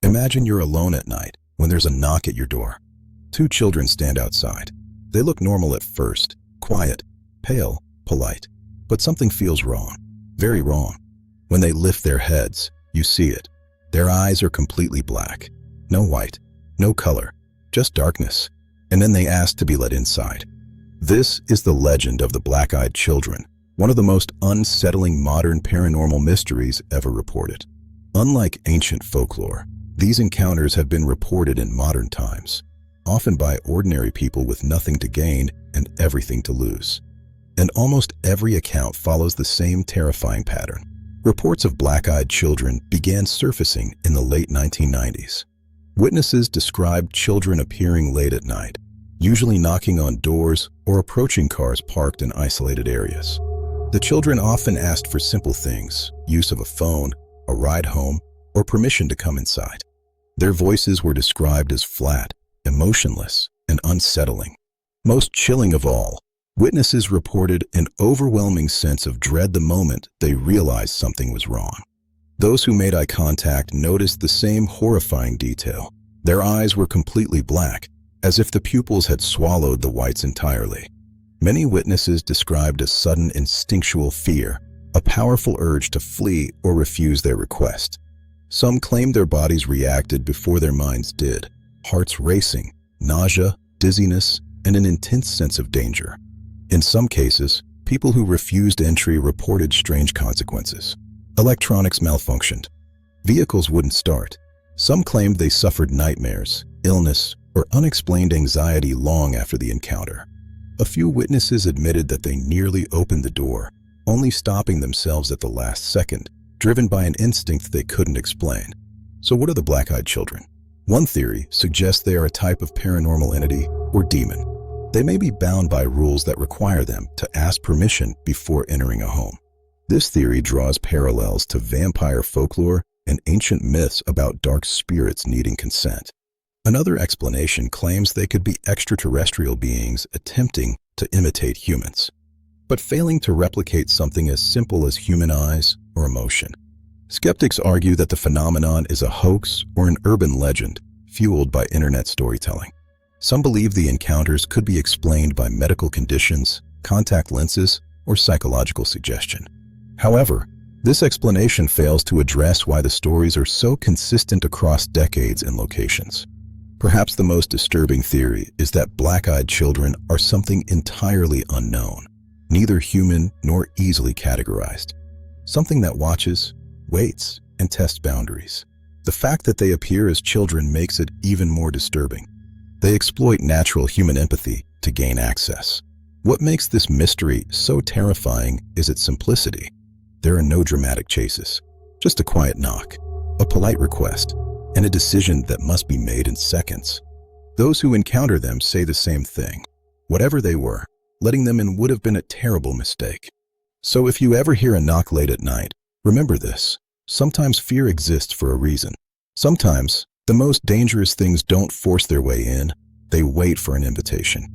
Imagine you're alone at night when there's a knock at your door. Two children stand outside. They look normal at first, quiet, pale, polite. But something feels wrong, very wrong. When they lift their heads, you see it. Their eyes are completely black. No white, no color, just darkness. And then they ask to be let inside. This is the legend of the black-eyed children, one of the most unsettling modern paranormal mysteries ever reported. Unlike ancient folklore, these encounters have been reported in modern times, often by ordinary people with nothing to gain and everything to lose. And almost every account follows the same terrifying pattern. Reports of black-eyed children began surfacing in the late 1990s. Witnesses described children appearing late at night, usually knocking on doors or approaching cars parked in isolated areas. The children often asked for simple things, use of a phone, a ride home, or permission to come inside. Their voices were described as flat, emotionless, and unsettling. Most chilling of all, witnesses reported an overwhelming sense of dread the moment they realized something was wrong. Those who made eye contact noticed the same horrifying detail. Their eyes were completely black, as if the pupils had swallowed the whites entirely. Many witnesses described a sudden instinctual fear, a powerful urge to flee or refuse their request. Some claimed their bodies reacted before their minds did, hearts racing, nausea, dizziness, and an intense sense of danger. In some cases, people who refused entry reported strange consequences. Electronics malfunctioned. Vehicles wouldn't start. Some claimed they suffered nightmares, illness, or unexplained anxiety long after the encounter. A few witnesses admitted that they nearly opened the door, only stopping themselves at the last second, driven by an instinct they couldn't explain. So what are the black-eyed children? One theory suggests they are a type of paranormal entity or demon. They may be bound by rules that require them to ask permission before entering a home. This theory draws parallels to vampire folklore and ancient myths about dark spirits needing consent. Another explanation claims they could be extraterrestrial beings attempting to imitate humans, but failing to replicate something as simple as human eyes or emotion. Skeptics argue that the phenomenon is a hoax or an urban legend fueled by internet storytelling. Some believe the encounters could be explained by medical conditions, contact lenses, or psychological suggestion. However, this explanation fails to address why the stories are so consistent across decades and locations. Perhaps the most disturbing theory is that black-eyed children are something entirely unknown, neither human nor easily categorized. Something that watches, waits, and tests boundaries. The fact that they appear as children makes it even more disturbing. They exploit natural human empathy to gain access. What makes this mystery so terrifying is its simplicity. There are no dramatic chases, just a quiet knock, a polite request, and a decision that must be made in seconds. Those who encounter them say the same thing. Whatever they were, letting them in would have been a terrible mistake. So if you ever hear a knock late at night, remember this. Sometimes fear exists for a reason. Sometimes the most dangerous things don't force their way in, they wait for an invitation.